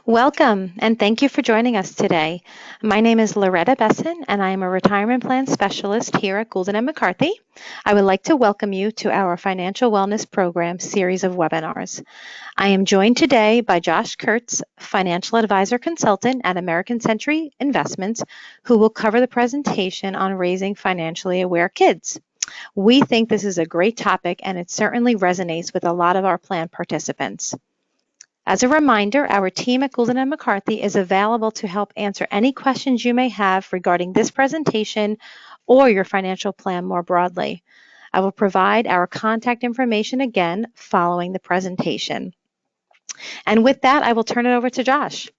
Welcome, and thank you for joining us today. My name is Loretta Besson, and I am a retirement plan specialist here at Goulden and McCarthy. I would like to welcome you to our Financial Wellness Program series of webinars. I am joined today by Josh Kurtz, Financial Advisor Consultant at American Century Investments, who will cover the presentation on raising financially aware kids. We think this is a great topic, and it certainly resonates with a lot of our plan participants. As a reminder, our team at Goulden and McCarthy is available to help answer any questions you may have regarding this presentation or your financial plan more broadly. I will provide our contact information again following the presentation. And with that, I will turn it over to Josh.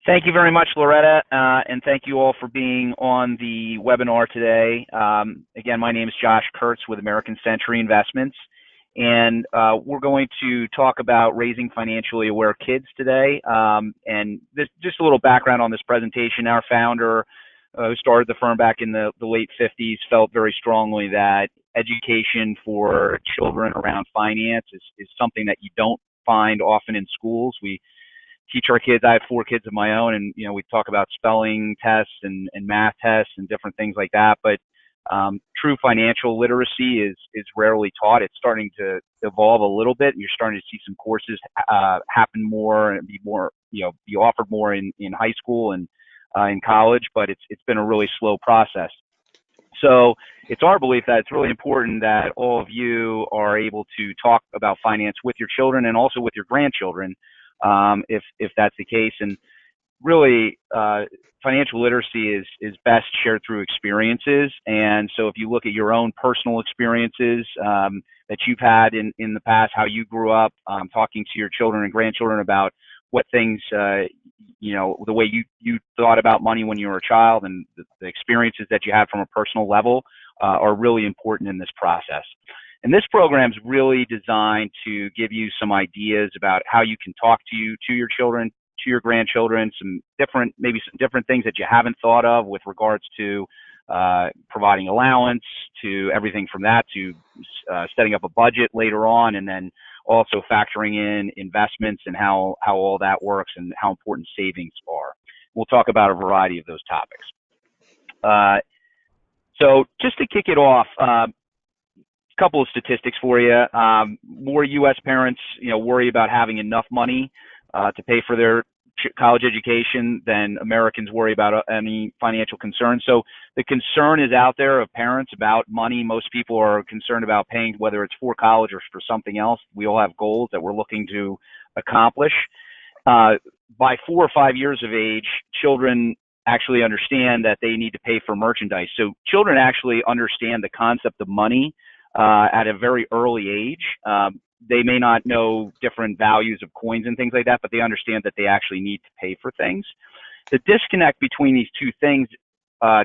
Thank you very much, Loretta, and thank you all for being on the webinar today. Again, my name is Josh Kurtz with American Century Investments, and we're going to talk about raising financially aware kids today. And just a little background on this presentation. Our founder, who started the firm back in the late 50s, felt very strongly that education for children around finance is something that you don't find often in schools. We teach our kids. I have 4 kids of my own, and we talk about spelling tests and math tests and different things like that. But true financial literacy is rarely taught. It's starting to evolve a little bit. You're starting to see some courses happen more and be offered more in high school and in college. But it's been a really slow process. So it's our belief that it's really important that all of you are able to talk about finance with your children and also with your grandchildren, if that's the case. And really, financial literacy is best shared through experiences. And so if you look at your own personal experiences that you've had in the past, how you grew up, talking to your children and grandchildren about what things, the way you thought about money when you were a child, and the experiences that you had from a personal level are really important in this process. And this program is really designed to give you some ideas about how you can talk to your children, to your grandchildren, maybe some different things that you haven't thought of with regards to providing allowance, to everything from that to setting up a budget later on, and then also factoring in investments and how all that works and how important savings are. We'll talk about a variety of those topics. So just to kick it off, couple of statistics for you. More U.S. parents, worry about having enough money to pay for their college education than Americans worry about any financial concern. So the concern is out there of parents about money. Most people are concerned about paying, whether it's for college or for something else. We all have goals that we're looking to accomplish. By 4 or 5 years of age, children actually understand that they need to pay for merchandise. So children actually understand the concept of money at a very early age. They may not know different values of coins and things like that, but they understand that they actually need to pay for things. The disconnect between these two things,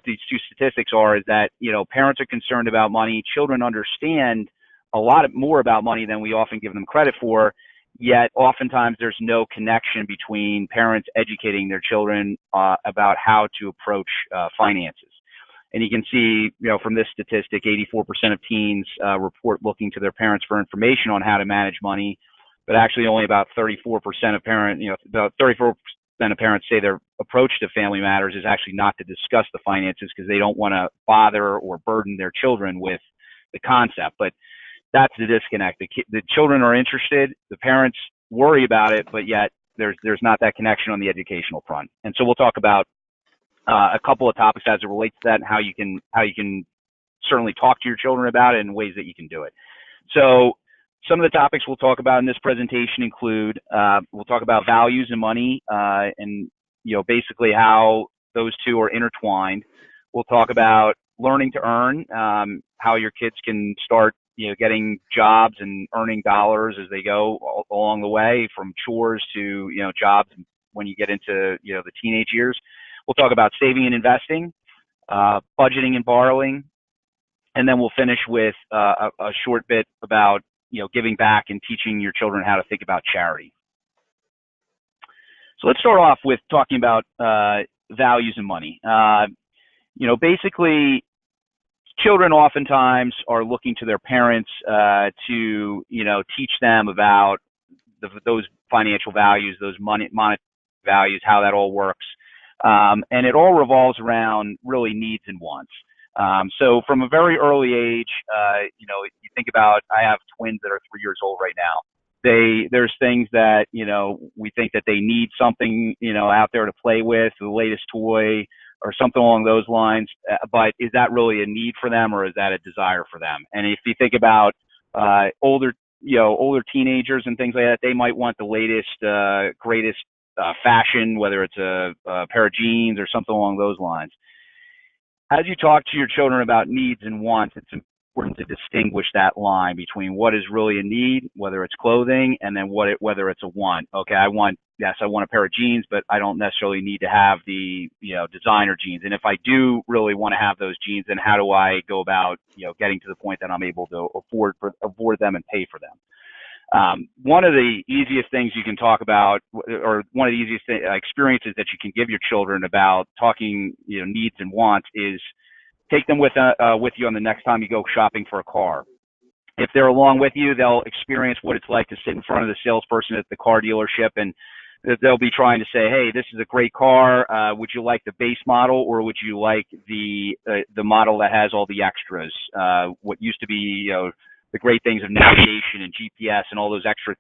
these two statistics is that, parents are concerned about money. Children understand a lot more about money than we often give them credit for, yet oftentimes there's no connection between parents educating their children about how to approach finances. And you can see, from this statistic, 84% of teens report looking to their parents for information on how to manage money, but actually only about 34% of parents, about 34% of parents say their approach to family matters is actually not to discuss the finances because they don't want to bother or burden their children with the concept. But that's the disconnect. The children are interested, the parents worry about it, but yet there's not that connection on the educational front. And so we'll talk about a couple of topics as it relates to that, and how you can certainly talk to your children about it and ways that you can do it. So some of the topics we'll talk about in this presentation include, we'll talk about values and money, and basically how those two are intertwined. We'll talk about learning to earn, how your kids can start getting jobs and earning dollars as they go along the way, from chores to jobs when you get into the teenage years. We'll talk about saving and investing, budgeting and borrowing, and then we'll finish with a short bit about giving back and teaching your children how to think about charity. So let's start off with talking about values and money. Basically, children oftentimes are looking to their parents to teach them about those financial values, those monetary values, how that all works. And it all revolves around really needs and wants. So from a very early age, you think about, I have twins that are 3 years old right now. There's things that, we think that they need something, out there to play with, the latest toy or something along those lines. But is that really a need for them, or is that a desire for them? And if you think about older teenagers and things like that, they might want the latest, greatest fashion, whether it's a pair of jeans or something along those lines. As you talk to your children about needs and wants, it's important to distinguish that line between what is really a need, whether it's clothing, and then whether it's a want. Okay, I want a pair of jeans, but I don't necessarily need to have the designer jeans. And if I do really want to have those jeans, then how do I go about getting to the point that I'm able to afford them and pay for them? One of the easiest things you can talk about, or one of the easiest experiences that you can give your children about talking, needs and wants, is take them with you on the next time you go shopping for a car. If they're along with you, they'll experience what it's like to sit in front of the salesperson at the car dealership, and they'll be trying to say, "Hey, this is a great car. Would you like the base model, or would you like the model that has all the extras? What used to be, the great things of navigation and GPS and all those extra,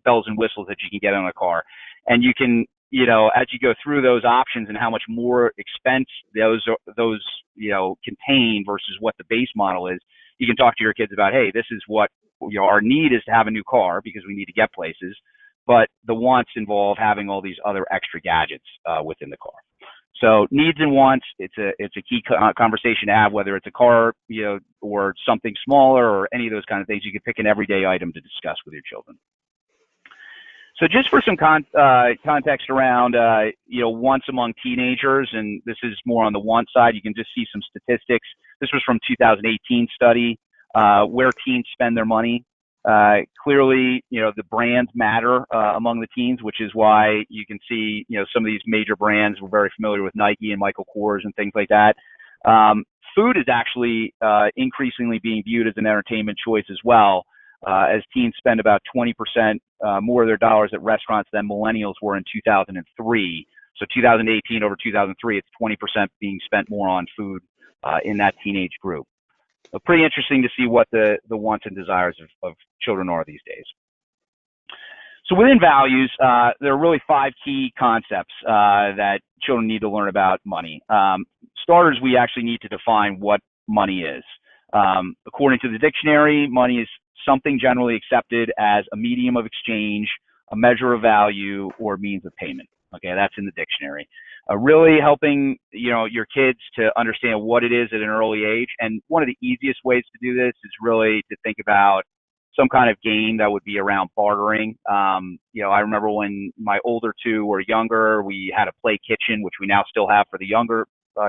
bells and whistles that you can get on a car." And you can, as you go through those options and how much more expense those contain versus what the base model is, you can talk to your kids about, hey, this is what, our need is to have a new car because we need to get places, but the wants involve having all these other extra gadgets within the car. So needs and wants, it's a key conversation to have, whether it's a car, or something smaller or any of those kind of things. You can pick an everyday item to discuss with your children. So just for some context around, wants among teenagers, and this is more on the want side, you can just see some statistics. This was from 2018 study, where teens spend their money. Clearly, the brands matter among the teens, which is why you can see, some of these major brands. We're very familiar with Nike and Michael Kors and things like that. Food is actually increasingly being viewed as an entertainment choice as well, as teens spend about 20% more of their dollars at restaurants than millennials were in 2003. So 2018 over 2003, it's 20% being spent more on food in that teenage group. So pretty interesting to see what the wants and desires of children are these days. So within values, there are really 5 key concepts that children need to learn about money. Starters, we actually need to define what money is. According to the dictionary, money is something generally accepted as a medium of exchange, a measure of value, or means of payment. Okay, that's in the dictionary. Really helping your kids to understand what it is at an early age. And one of the easiest ways to do this is really to think about some kind of game that would be around bartering. I remember when my older 2 were younger, we had a play kitchen, which we now still have for the younger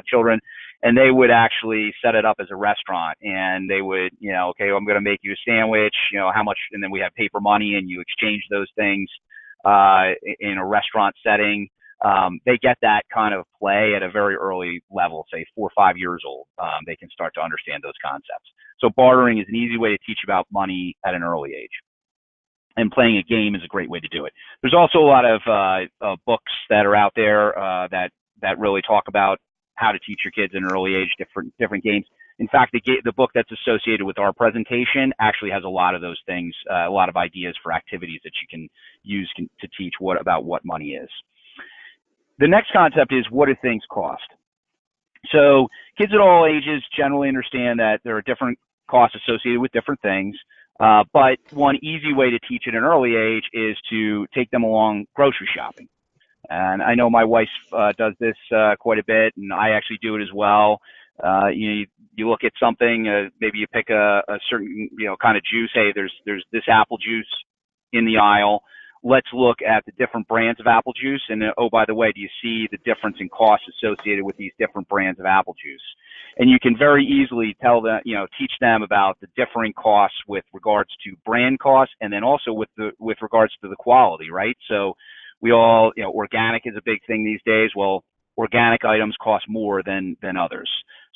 children, and they would actually set it up as a restaurant, and they would, okay, I'm going to make you a sandwich, how much, and then we have paper money, and you exchange those things in a restaurant setting. They get that kind of play at a very early level, say 4 or 5 years old. They can start to understand those concepts. So bartering is an easy way to teach about money at an early age. And playing a game is a great way to do it. There's also a lot of books that are out there that really talk about how to teach your kids at an early age different games. In fact, the book that's associated with our presentation actually has a lot of those things, a lot of ideas for activities that you can use to teach about what money is. The next concept is, what do things cost? So kids at all ages generally understand that there are different costs associated with different things, but one easy way to teach at an early age is to take them along grocery shopping. And I know my wife does this quite a bit, and I actually do it as well. You look at something, maybe you pick a certain kind of juice. Hey, there's this apple juice in the aisle. Let's look at the different brands of apple juice, and oh, by the way, do you see the difference in costs associated with these different brands of apple juice? And you can very easily tell them, teach them about the differing costs with regards to brand costs, and then also with regards to the quality, right? So we all, organic is a big thing these days. Well, organic items cost more than others.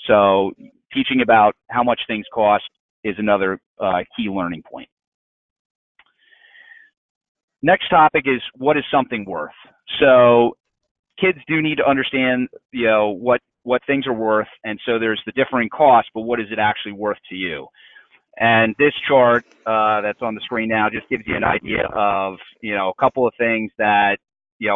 So teaching about how much things cost is another key learning point. Next topic is, what is something worth? So kids do need to understand, what things are worth, and so there's the differing costs, but what is it actually worth to you? And this chart that's on the screen now just gives you an idea of, a couple of things that,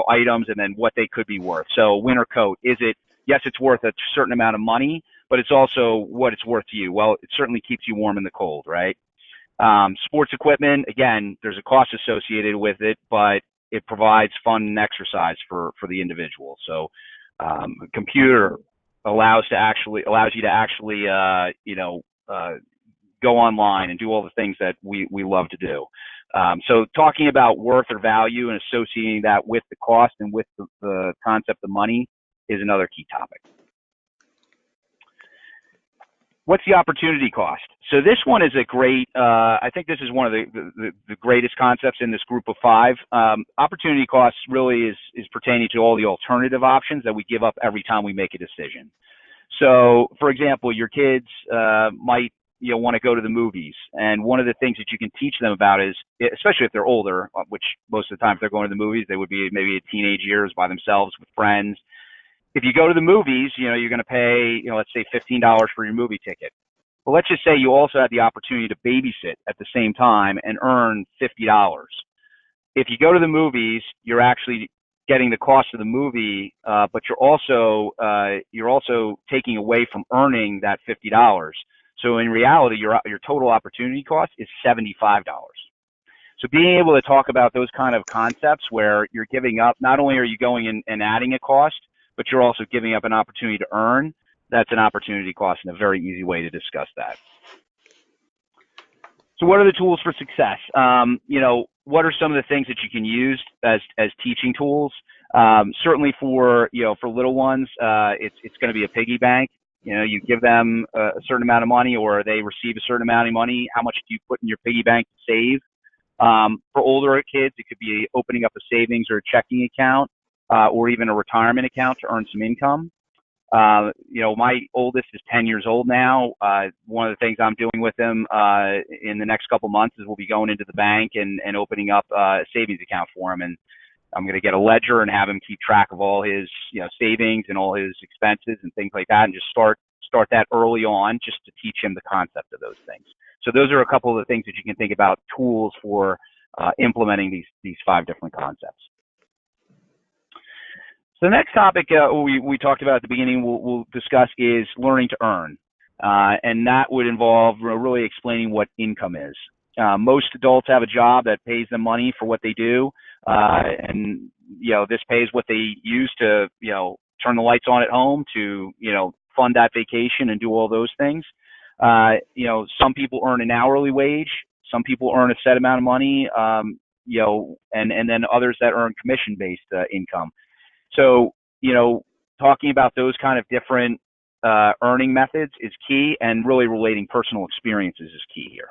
items, and then what they could be worth. So winter coat, yes, it's worth a certain amount of money, but it's also what it's worth to you. Well, it certainly keeps you warm in the cold, right? Sports equipment, again, there's a cost associated with it, but it provides fun and exercise for the individual. So a computer allows you to actually go online and do all the things that we love to do. So talking about worth or value and associating that with the cost and with the concept of money is another key topic. What's the opportunity cost? So this one is a great, I think this is one of the greatest concepts in this group of 5. Opportunity costs really is pertaining to all the alternative options that we give up every time we make a decision. So for example, your kids might want to go to the movies, and one of the things that you can teach them about is, especially if they're older, which most of the time if they're going to the movies, they would be maybe teenage years by themselves with friends. If you go to the movies, you're going to pay, let's say $15 for your movie ticket. Well, let's just say you also have the opportunity to babysit at the same time and earn $50. If you go to the movies, you're actually getting the cost of the movie, but you're also taking away from earning that $50. So in reality, your total opportunity cost is $75. So being able to talk about those kind of concepts where you're giving up, not only are you going in and adding a cost, but you're also giving up an opportunity to earn, that's an opportunity cost, and a very easy way to discuss that. So what are the tools for success? What are some of the things that you can use as teaching tools? Certainly for little ones, it's going to be a piggy bank. You give them a certain amount of money, or they receive a certain amount of money. How much do you put in your piggy bank to save? For older kids, it could be opening up a savings or a checking account, or even a retirement account to earn some income. My oldest is 10 years old now. One of the things I'm doing with him in the next couple months is we'll be going into the bank and opening up a savings account for him. And I'm going to get a ledger and have him keep track of all his savings and all his expenses and things like that, and just start that early on, just to teach him the concept of those things. So those are a couple of the things that you can think about, tools for implementing these 5 different concepts. So the next topic we talked about at the beginning, we'll discuss, is learning to earn. And that would involve really explaining what income is. Most adults have a job that pays them money for what they do. And, this pays what they use to, turn the lights on at home, to, fund that vacation and do all those things. Some people earn an hourly wage. Some people earn a set amount of money, and then others that earn commission-based income. So, talking about those kind of different earning methods is key, and really relating personal experiences is key here.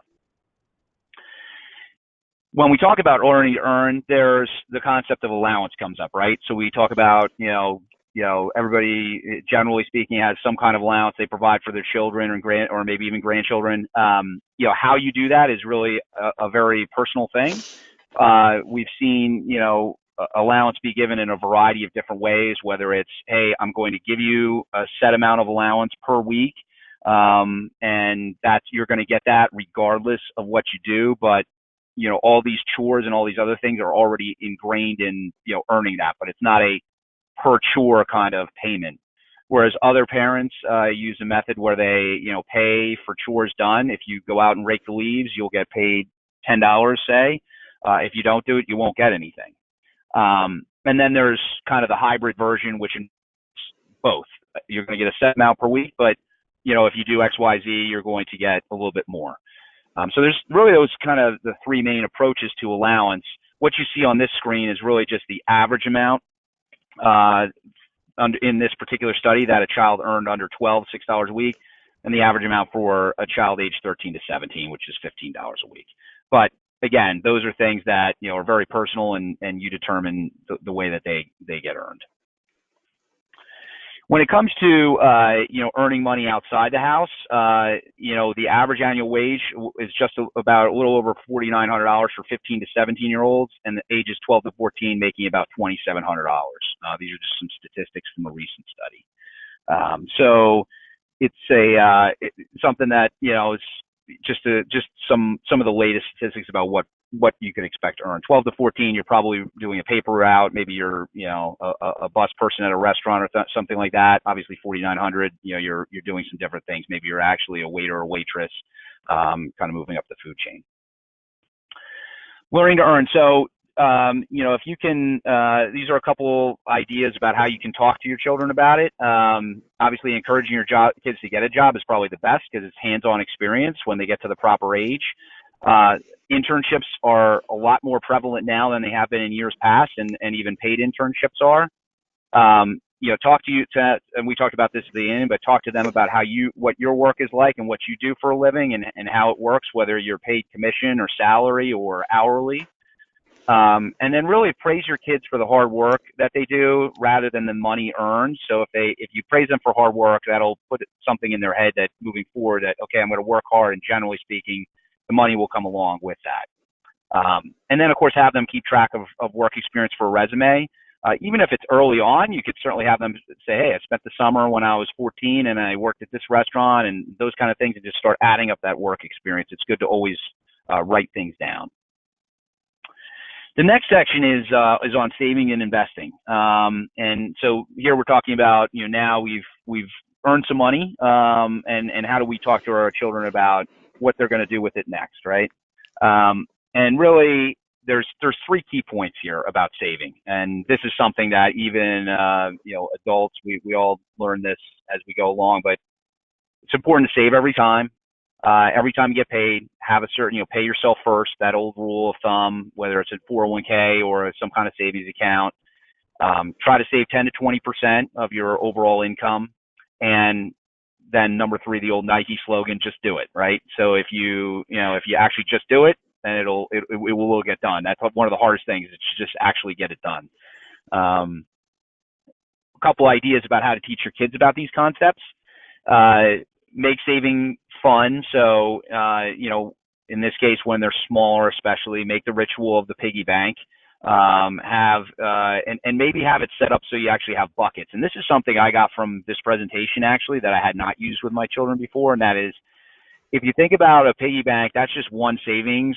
When we talk about learning to earn, there's the concept of allowance comes up, right? So we talk about, everybody, generally speaking, has some kind of allowance they provide for their children or maybe even grandchildren. How you do that is really a very personal thing. We've seen, allowance be given in a variety of different ways, whether it's, hey, I'm going to give you a set amount of allowance per week, and you're going to get that regardless of what you do. But, all these chores and all these other things are already ingrained in, earning that, but it's not a per chore kind of payment. Whereas other parents use a method where they, pay for chores done. If you go out and rake the leaves, you'll get paid $10, say. If you don't do it, you won't get anything. And then there's kind of the hybrid version, which is both. You're going to get a set amount per week, but if you do X, Y, Z, you're going to get a little bit more. So there's really those kind of the 3 main approaches to allowance. What you see on this screen is really just the average amount in this particular study that a child earned under 12, $6 a week, and the average amount for a child aged 13 to 17, which is $15 a week. But again, those are things that are very personal, and you determine the way that they get earned. When it comes to earning money outside the house, the average annual wage is just about a little over $4,900 for 15 to 17-year-olds, and the ages 12 to 14 making about $2,700. These are just some statistics from a recent study. So it's something that is just some of the latest statistics about what you can expect to earn. 12 to 14, you're probably doing a paper route. Maybe you're a bus person at a restaurant or something like that. Obviously 4,900, you're doing some different things. Maybe you're actually a waiter or waitress, kind of moving up the food chain. Learning to earn. So if you can, these are a couple ideas about how you can talk to your children about it. Obviously, encouraging your kids to get a job is probably the best because it's hands-on experience when they get to the proper age. Internships are a lot more prevalent now than they have been in years past, and even paid internships are. Talk and we talked about this at the end, but talk to them about what your work is like and what you do for a living and how it works, whether you're paid commission or salary or hourly. And then really praise your kids for the hard work that they do rather than the money earned. So if you praise them for hard work, that'll put something in their head that moving forward that, okay, I'm going to work hard, and generally speaking, the money will come along with that. And then of course have them keep track of work experience for a resume. Even if it's early on, you could certainly have them say, hey, I spent the summer when I was 14 and I worked at this restaurant, and those kind of things, and just start adding up that work experience. It's good to always write things down. The next section is on saving and investing. And so here we're talking about, now we've earned some money, and how do we talk to our children about what they're going to do with it next, right? And really, there's three key points here about saving, and this is something that even adults, we all learn this as we go along, but it's important to save every time. Every time you get paid, have a certain, pay yourself first, that old rule of thumb, whether it's a 401k or some kind of savings account. Try to save 10 to 20% of your overall income. And then number 3, the old Nike slogan, just do it, right? So if you actually just do it, then it will get done. That's one of the hardest things, is to just actually get it done. A couple ideas about how to teach your kids about these concepts. Make saving fun. So, in this case, when they're smaller, especially, make the ritual of the piggy bank. And maybe have it set up so you actually have buckets. And this is something I got from this presentation, actually, that I had not used with my children before. And that is, if you think about a piggy bank, that's just one savings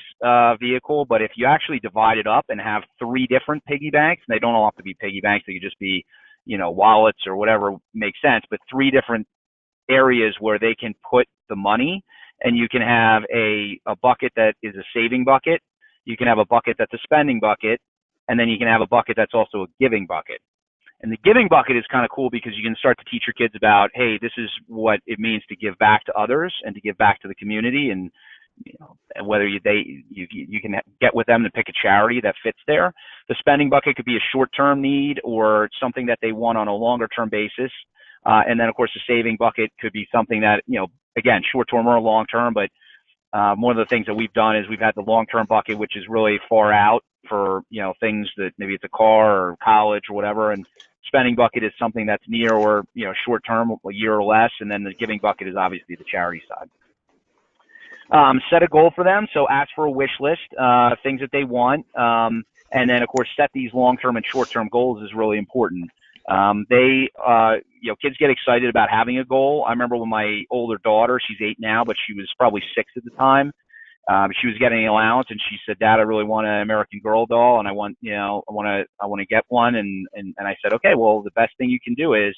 vehicle. But if you actually divide it up and have 3 different piggy banks, and they don't all have to be piggy banks, they could just be, wallets or whatever makes sense, but 3 different areas where they can put the money, and you can have a bucket that is a saving bucket. You can have a bucket that's a spending bucket, and then you can have a bucket that's also a giving bucket. And the giving bucket is kind of cool because you can start to teach your kids about, hey, this is what it means to give back to others and to give back to the community, and whether you can get with them to pick a charity that fits there. The spending bucket could be a short-term need or something that they want on a longer-term basis. And then, of course, the saving bucket could be something that, again, short-term or long-term, but one of the things that we've done is we've had the long-term bucket, which is really far out for, things that maybe it's a car or college or whatever. And spending bucket is something that's near or, short-term, a year or less. And then the giving bucket is obviously the charity side. Set a goal for them. So ask for a wish list, things that they want. And then, of course, set these long-term and short-term goals is really important. Kids get excited about having a goal. I remember when my older daughter, she's 8 now, but she was probably 6 at the time. She was getting an allowance, and she said, "Dad, I really want an American Girl doll, and I want to get one." And I said, "Okay, well, the best thing you can do is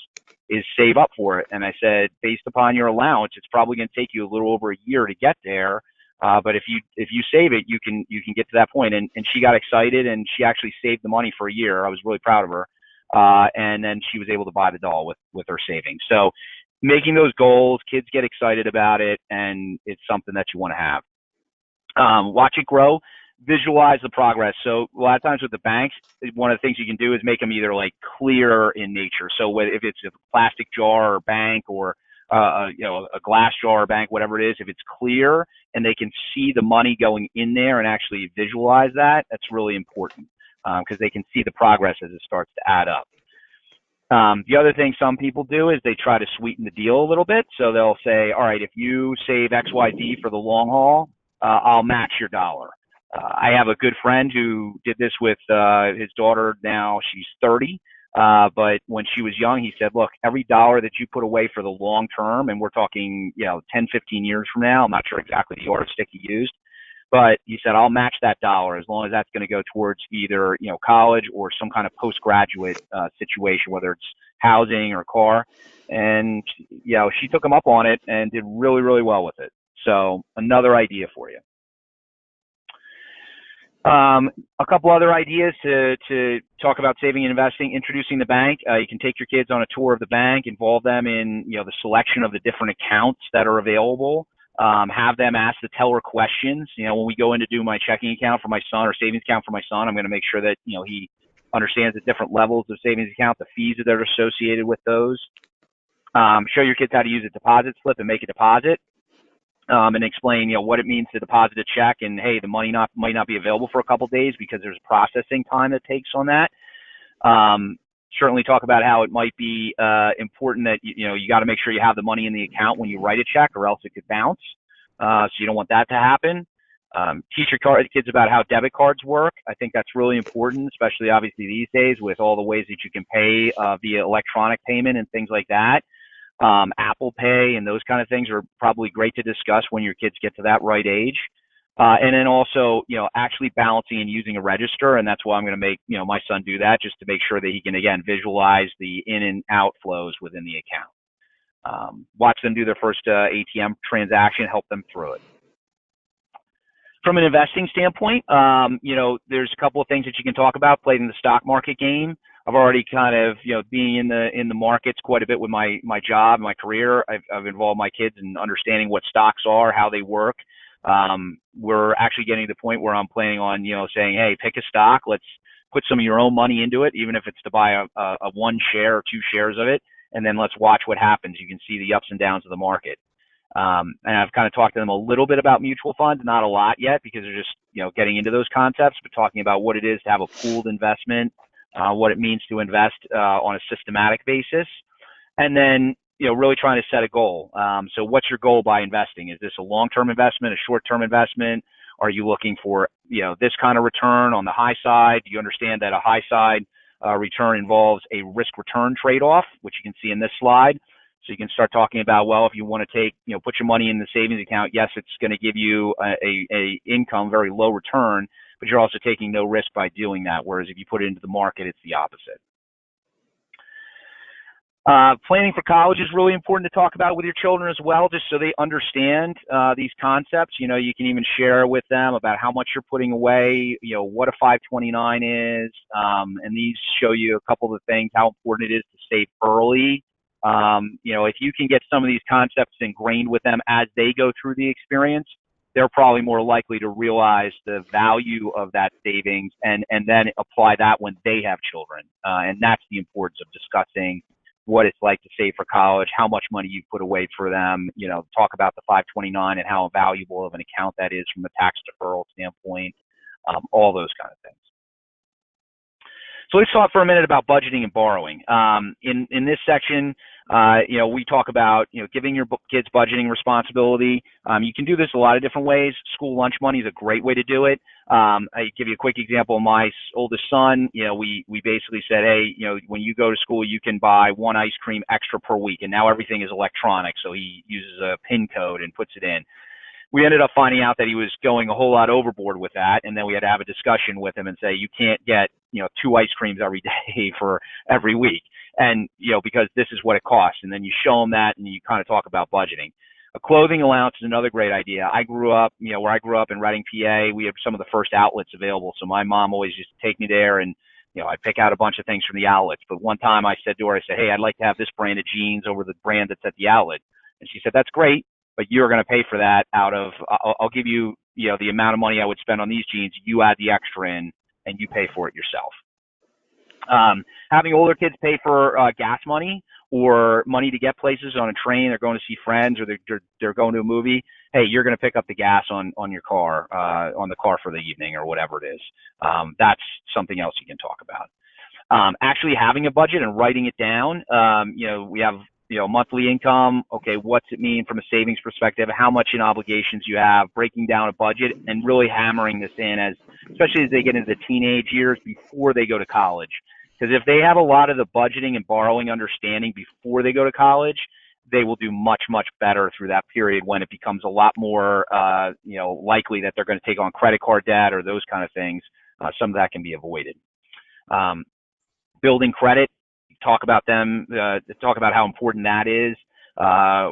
save up for it." And I said, based upon your allowance, it's probably going to take you a little over a year to get there. But if you save it, you can get to that point. And she got excited, and she actually saved the money for a year. I was really proud of her. And then she was able to buy the doll with her savings. So making those goals, kids get excited about it, and it's something that you want to have. Watch it grow, visualize the progress. So a lot of times with the banks, one of the things you can do is make them either like clear in nature. So if it's a plastic jar or bank, or a glass jar or bank, whatever it is, if it's clear and they can see the money going in there and actually visualize that, that's really important. Because they can see the progress as it starts to add up. The other thing some people do is they try to sweeten the deal a little bit. So they'll say, all right, if you save XYZ for the long haul, I'll match your dollar. I have a good friend who did this with his daughter. Now she's 30. But when she was young, he said, look, every dollar that you put away for the long term, and we're talking, 10, 15 years from now, I'm not sure exactly the yardstick he used, but he said, I'll match that dollar as long as that's going to go towards either, college or some kind of postgraduate situation, whether it's housing or car. And, she took him up on it and did really, really well with it. So another idea for you. A couple other ideas to talk about saving and investing, introducing the bank. You can take your kids on a tour of the bank, involve them in, the selection of the different accounts that are available. Have them ask the teller questions. When we go in to do my checking account for my son or savings account for my son, I'm going to make sure that, he understands the different levels of savings account, the fees that are associated with those. Show your kids how to use a deposit slip and make a deposit. And explain, what it means to deposit a check, and hey, the money might not be available for a couple of days because there's processing time that takes on that. Certainly talk about how it might be important that you got to make sure you have the money in the account when you write a check, or else it could bounce. So you don't want that to happen. Teach your kids about how debit cards work. I think that's really important, especially obviously these days with all the ways that you can pay via electronic payment and things like that. Apple Pay and those kind of things are probably great to discuss when your kids get to that right age. And then also, actually balancing and using a register. And that's why I'm going to make, my son do that, just to make sure that he can, again, visualize the in and out flows within the account. Watch them do their first ATM transaction, help them through it. From an investing standpoint, there's a couple of things that you can talk about. Playing the stock market game. I've already kind of, being in the markets quite a bit with my job, my career. I've involved my kids in understanding what stocks are, how they work. We're actually getting to the point where I'm planning on, saying, hey, pick a stock. Let's put some of your own money into it, even if it's to buy a one share or two shares of it, and then let's watch what happens. You can see the ups and downs of the market. And I've kind of talked to them a little bit about mutual funds, not a lot yet, because they're just, getting into those concepts, but talking about what it is to have a pooled investment, what it means to invest on a systematic basis, and then really trying to set a goal. So what's your goal by investing? Is this a long-term investment, a short-term investment? Are you looking for this kind of return on the high side? Do you understand that a high side return involves a risk-return trade-off, which you can see in this slide? So you can start talking about, well, if you want to take, put your money in the savings account, yes, it's going to give you a income, very low return, but you're also taking no risk by doing that. Whereas if you put it into the market, it's the opposite. Planning for college is really important to talk about with your children as well, just so they understand these concepts. You can even share with them about how much you're putting away, what a 529 is, and these show you a couple of things, how important it is to save early. If you can get some of these concepts ingrained with them as they go through the experience, they're probably more likely to realize the value of that savings and then apply that when they have children. And that's the importance of discussing what it's like to save for college, how much money you put away for them, talk about the 529 and how valuable of an account that is from a tax deferral standpoint, all those kind of things. So let's talk for a minute about budgeting and borrowing. In this section, we talk about, giving your kids budgeting responsibility. You can do this a lot of different ways. School lunch money is a great way to do it. I give you a quick example. My oldest son, we basically said, hey, when you go to school, you can buy one ice cream extra per week. And now everything is electronic. So he uses a PIN code and puts it in. We ended up finding out that he was going a whole lot overboard with that. And then we had to have a discussion with him and say, you can't get, 2 ice creams every day for every week. And, because this is what it costs. And then you show them that and you kind of talk about budgeting. A clothing allowance is another great idea. I grew up, where I grew up in Reading, PA, we have some of the first outlets available. So my mom always used to take me there and, I'd pick out a bunch of things from the outlets. But one time I said to her, hey, I'd like to have this brand of jeans over the brand that's at the outlet. And she said, that's great, but you're going to pay for that out of, I'll give you, the amount of money I would spend on these jeans. You add the extra in and you pay for it yourself. Having older kids pay for gas money or money to get places on a train, they're going to see friends or they're going to a movie. Hey, you're going to pick up the gas on your car, on the car for the evening or whatever it is. That's something else you can talk about. Actually having a budget and writing it down. We have, monthly income. Okay, what's it mean from a savings perspective? How much in obligations you have, breaking down a budget and really hammering this in especially as they get into the teenage years before they go to college. Because if they have a lot of the budgeting and borrowing understanding before they go to college, they will do much, much better through that period when it becomes a lot more, likely that they're going to take on credit card debt or those kind of things. Some of that can be avoided. Building credit, talk about how important that is.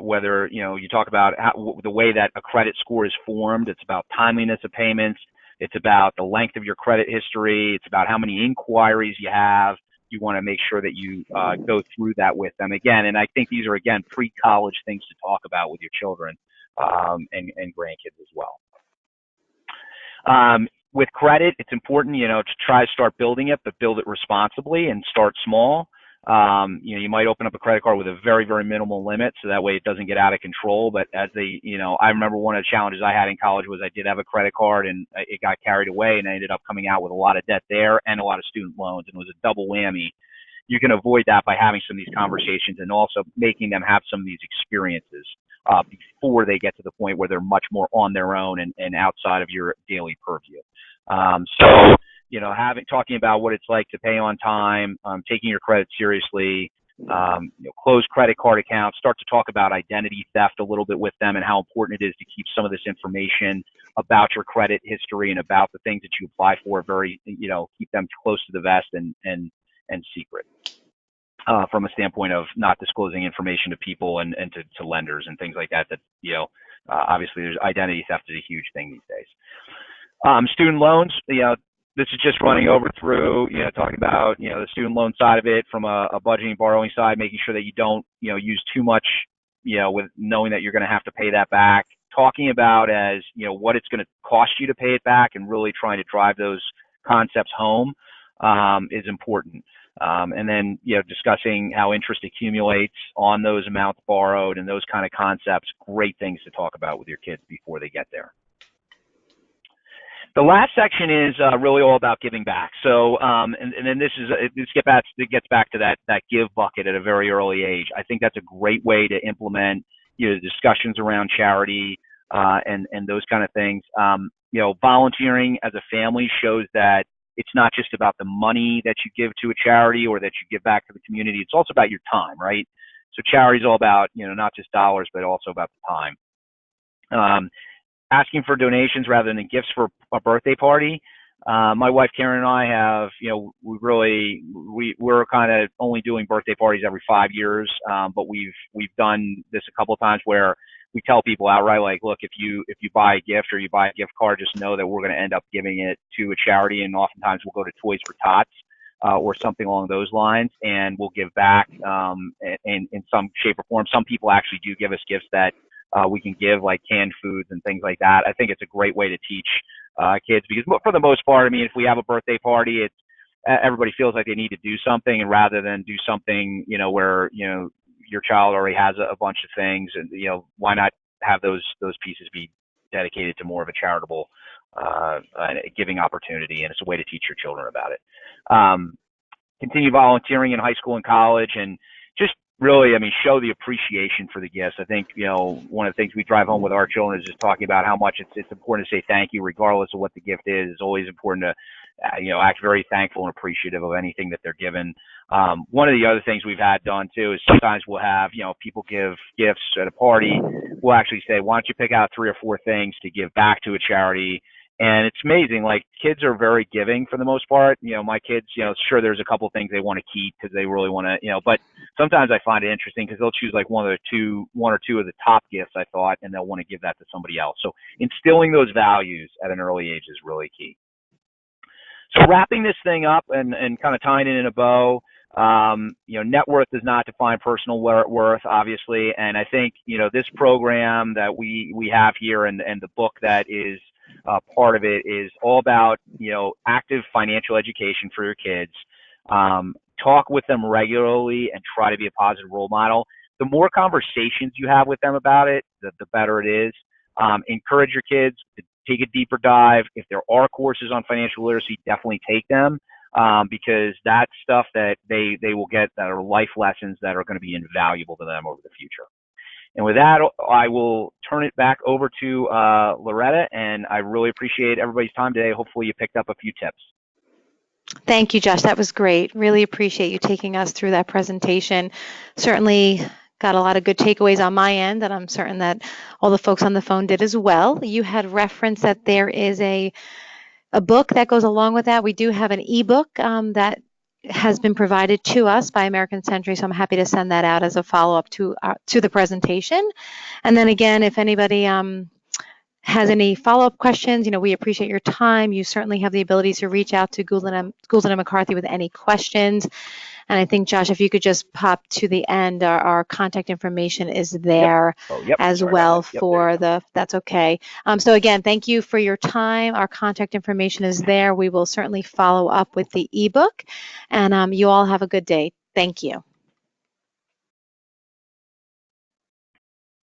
Whether, you talk about the way that a credit score is formed. It's about timeliness of payments. It's about the length of your credit history. It's about how many inquiries you have. You want to make sure that you go through that with them again. And I think these are, again, pre-college things to talk about with your children and grandkids as well. With credit, it's important, to try to start building it, but build it responsibly and start small. You might open up a credit card with a very, very minimal limit, so that way it doesn't get out of control. But as I remember one of the challenges I had in college was I did have a credit card and it got carried away, and I ended up coming out with a lot of debt there and a lot of student loans, and it was a double whammy. You can avoid that by having some of these conversations and also making them have some of these experiences before they get to the point where they're much more on their own and outside of your daily purview. Talking about what it's like to pay on time, taking your credit seriously, close credit card accounts, start to talk about identity theft a little bit with them and how important it is to keep some of this information about your credit history and about the things that you apply for keep them close to the vest and secret. From a standpoint of not disclosing information to people and to lenders and things like that, obviously there's identity theft is a huge thing these days. Student loans, this is just running over through, talking about, the student loan side of it from a budgeting borrowing side, making sure that you don't, use too much, with knowing that you're going to have to pay that back. Talking about as, what it's going to cost you to pay it back and really trying to drive those concepts home is important. And then, discussing how interest accumulates on those amounts borrowed and those kind of concepts, great things to talk about with your kids before they get there. The last section is really all about giving back. So, and then this gets back to that give bucket at a very early age. I think that's a great way to implement, discussions around charity and those kind of things. Volunteering as a family shows that it's not just about the money that you give to a charity or that you give back to the community. It's also about your time, right? So charity is all about, not just dollars, but also about the time. Asking for donations rather than gifts for a birthday party. My wife Karen and I have, we're kind of only doing birthday parties every 5 years, but we've done this a couple of times where we tell people outright, like, look, if you buy a gift or you buy a gift card, just know that we're going to end up giving it to a charity, and oftentimes we'll go to Toys for Tots or something along those lines, and we'll give back in some shape or form. Some people actually do give us gifts that we can give, like canned foods and things like that. I think it's a great way to teach kids, because for the most part, I mean, if we have a birthday party, it's everybody feels like they need to do something, and rather than do something, where your child already has a bunch of things, and why not have those pieces be dedicated to more of a charitable giving opportunity, and it's a way to teach your children about it. Continue volunteering in high school and college, and just really, I mean, show the appreciation for the gifts. I think, one of the things we drive home with our children is just talking about how much it's important to say thank you regardless of what the gift is. It's always important to, act very thankful and appreciative of anything that they're given. One of the other things we've had done too is sometimes we'll have, people give gifts at a party. We'll actually say, why don't you pick out 3 or 4 things to give back to a charity? And it's amazing, like, kids are very giving for the most part. My kids, sure, there's a couple of things they want to keep because they really want to, but sometimes I find it interesting because they'll choose like one or two of the top gifts, I thought, and they'll want to give that to somebody else. So instilling those values at an early age is really key. So wrapping this thing up and kind of tying it in a bow, net worth does not define personal worth, obviously. And I think, this program that we have here and the book that is part of it is all about, active financial education for your kids. Talk with them regularly and try to be a positive role model. The more conversations you have with them about it, the better it is. Encourage your kids to take a deeper dive. If there are courses on financial literacy, definitely take them. because that's stuff that they will get that are life lessons that are going to be invaluable to them over the future. And with that, I will turn it back over to Loretta, and I really appreciate everybody's time today. Hopefully you picked up a few tips. Thank you, Josh. That was great. Really appreciate you taking us through that presentation. Certainly got a lot of good takeaways on my end, and I'm certain that all the folks on the phone did as well. You had referenced that there is a book that goes along with that. We do have an ebook that has been provided to us by American Century, so I'm happy to send that out as a follow-up to the presentation. And then again, if anybody has any follow-up questions, we appreciate your time. You certainly have the ability to reach out to Goulden and McCarthy with any questions. And I think, Josh, if you could just pop to the end, our contact information is there as well for that's okay. So again, thank you for your time. Our contact information is there. We will certainly follow up with the ebook. And you all have a good day. Thank you.